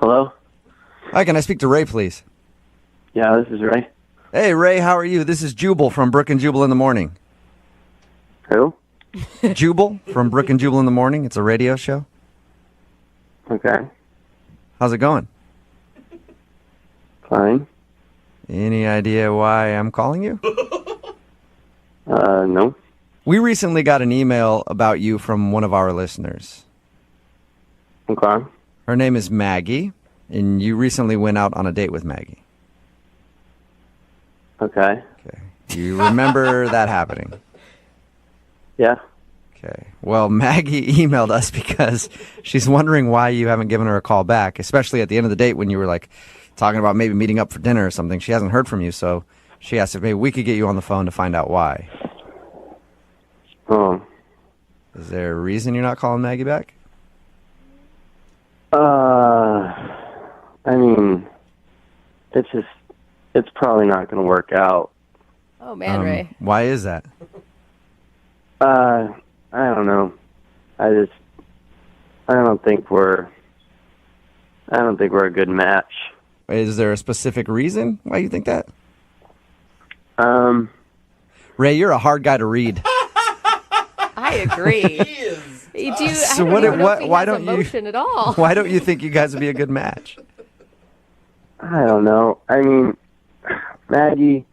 Hello? Hi, can I speak to Ray, please? Yeah, this is Ray. Hey, Ray, how are you? This is Jubal from Brooke and Jubal in the Morning. Who? Jubal from Brooke and Jubal in the Morning. It's a radio show. Okay. How's it going? Fine. Any idea why I'm calling you? No. We recently got an email about you from one of our listeners. Okay. Her name is Maggie, and you recently went out on a date with Maggie. Okay. Okay. Do you remember that happening? Yeah. Okay. Well, Maggie emailed us because she's wondering why you haven't given her a call back, especially at the end of the date when you were like talking about maybe meeting up for dinner or something. She hasn't heard from you, so she asked if maybe we could get you on the phone to find out why. Oh. Is there a reason you're not calling Maggie back? I mean, it's probably not going to work out. Oh, man, Ray. Why is that? I don't know. I don't think we're a good match. Is there a specific reason why you think that? Ray, you're a hard guy to read. I agree. So why don't emotion at all. Why don't you think you guys would be a good match? I don't know. I mean, Maggie,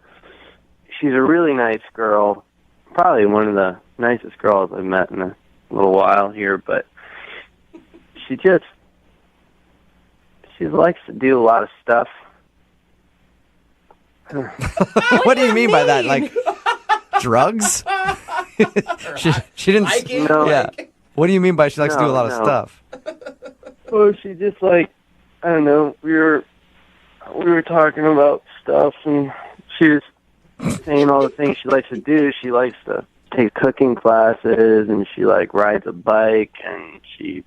she's a really nice girl. Probably one of the nicest girls I've met in a little while here, but she likes to do a lot of stuff. What do you mean by that? Like drugs? she didn't. Hiking? No. Yeah. What do you mean by she likes to do a lot of stuff? Well, she just I don't know. We were talking about stuff, and she was saying all the things she likes to do. She likes to take cooking classes, and she rides a bike, and she,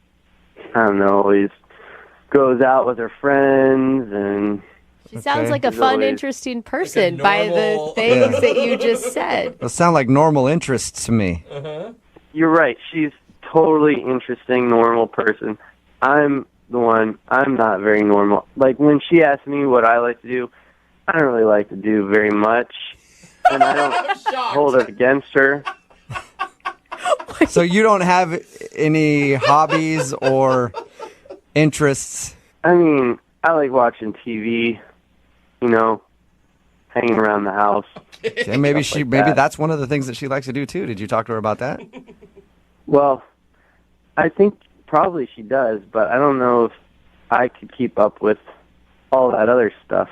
I don't know, always goes out with her friends, and She sounds like a fun, interesting person by the things that you just said. Those sound like normal interests to me. You're right. She's totally interesting, normal person. I'm not very normal. Like, when she asks me what I like to do, I don't really like to do very much, and I don't hold it against her. So you don't have any hobbies or interests? I mean, I like watching TV, hanging around the house. And maybe that's one of the things that she likes to do too. Did you talk to her about that? Well, I think probably she does, but I don't know if I could keep up with all that other stuff.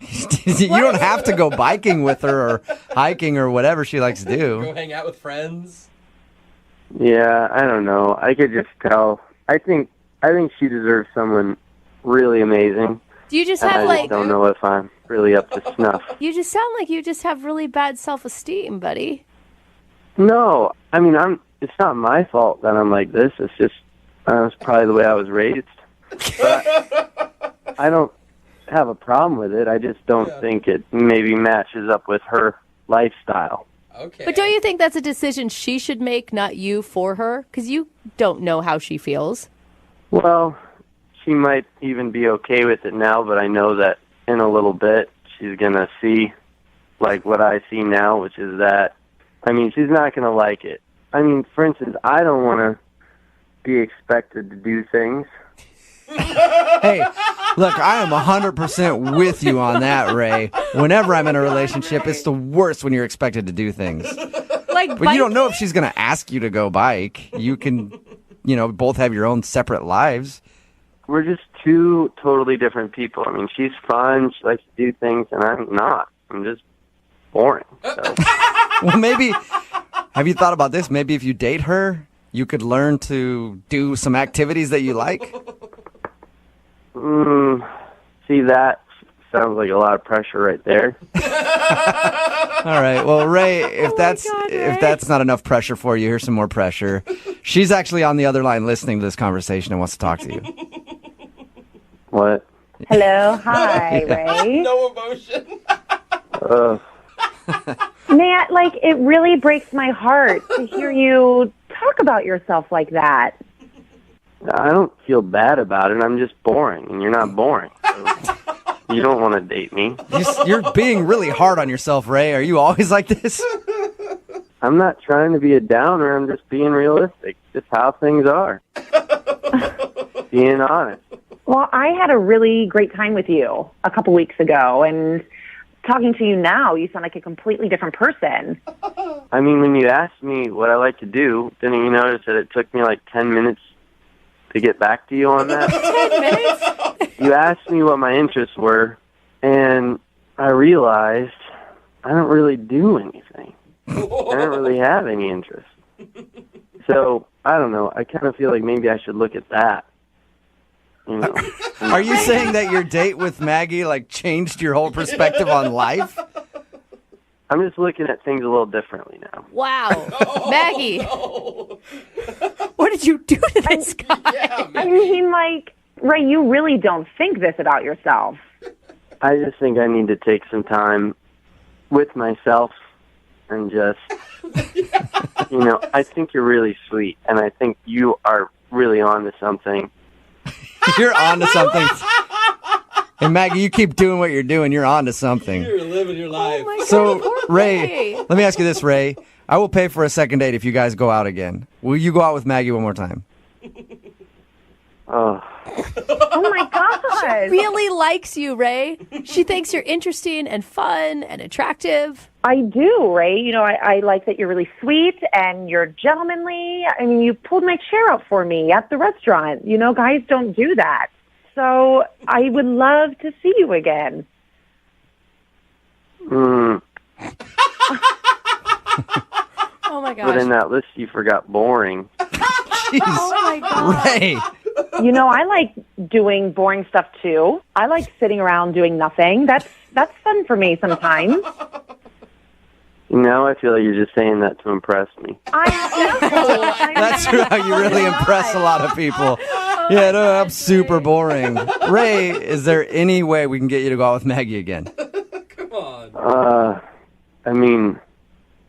You don't have to go biking with her or hiking or whatever she likes to do. Go hang out with friends. Yeah, I don't know. I could just tell. I think she deserves someone really amazing. Do you just and have I just don't know if I'm really up to snuff. You just sound like you just have really bad self-esteem, buddy. No, I mean, it's not my fault that I'm like this. It's just that's probably the way I was raised. But I don't have a problem with it. I just don't think it maybe matches up with her lifestyle. Okay. But don't you think that's a decision she should make, not you for her? Because you don't know how she feels. Well, she might even be okay with it now, but I know that in a little bit she's going to see what I see now, which is that, I mean, she's not going to like it. I mean, for instance, I don't want to be expected to do things. Hey, look, I am 100% with you on that, Ray. Whenever I'm in a relationship, it's the worst when you're expected to do things. But you don't know if she's going to ask you to go bike. You can, both have your own separate lives. We're just two totally different people. I mean, she's fun. She likes to do things, and I'm not. I'm just boring. So. Well, maybe, have you thought about this? Maybe if you date her, you could learn to do some activities that you like. See, that sounds like a lot of pressure right there. All right. Well, Ray, if that's not enough pressure for you, here's some more pressure. She's actually on the other line listening to this conversation and wants to talk to you. What? Hello. Hi, Ray. No emotion. Man, it really breaks my heart to hear you talk about yourself like that. I don't feel bad about it. I'm just boring, and you're not boring. So you don't want to date me. You're being really hard on yourself, Ray. Are you always like this? I'm not trying to be a downer. I'm just being realistic. Just how things are. Being honest. Well, I had a really great time with you a couple weeks ago, and talking to you now, you sound like a completely different person. I mean, when you asked me what I like to do, didn't you notice that it took me like 10 minutes to get back to you on that? 10 minutes? You asked me what my interests were, and I realized I don't really do anything. I don't really have any interest. So, I don't know. I kind of feel like maybe I should look at that. You know. Are you saying that your date with Maggie like changed your whole perspective on life? I'm just looking at things a little differently now. Wow. Maggie. What did you do to this guy? Yeah, I mean, like, Ray, you really don't think this about yourself. I just think I need to take some time with myself and just, you know, I think you're really sweet, and I think you are really on to something. You're on to something. And Maggie, you keep doing what you're doing. You're on to something. You're living your life. Oh my God, So, poor Ray, let me ask you this, Ray. I will pay for a second date if you guys go out again. Will you go out with Maggie one more time? Oh, Oh, my gosh. Really likes you, Ray. She thinks you're interesting and fun and attractive. I do, Ray. You know, I like that you're really sweet and you're gentlemanly. I mean, you pulled my chair out for me at the restaurant. You know, guys don't do that. So I would love to see you again. Oh my but in gosh. that list you forgot boring. Jeez. Oh my God. Ray. You know, I like doing boring stuff too. I like sitting around doing nothing. That's fun for me sometimes. Now I feel like you're just saying that to impress me. That's how you really impress a lot of people. Yeah, no, I'm super boring. Ray, is there any way we can get you to go out with Maggie again? Come on. I mean,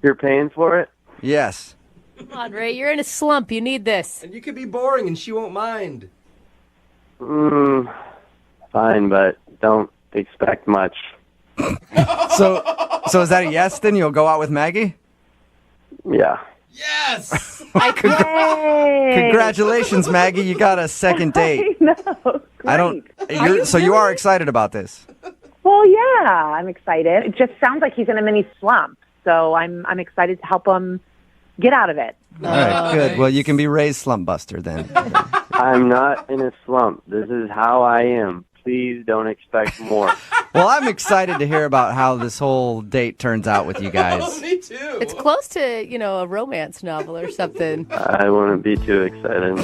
you're paying for it? Yes. Come on, Ray. You're in a slump. You need this. And you could be boring and she won't mind. Fine, but don't expect much. So is that a yes then? You'll go out with Maggie? Yeah. Yes! Yay. Congratulations, Maggie. You got a second date. No, I don't. great. So you are excited about this? Well, yeah, I'm excited. It just sounds like he's in a mini slump, so I'm excited to help him get out of it. All right, good. Well, you can be Ray's slump buster then. I'm not in a slump. This is how I am. Please don't expect more. Well, I'm excited to hear about how this whole date turns out with you guys. Oh, me too. It's close to, a romance novel or something. I wouldn't be too excited.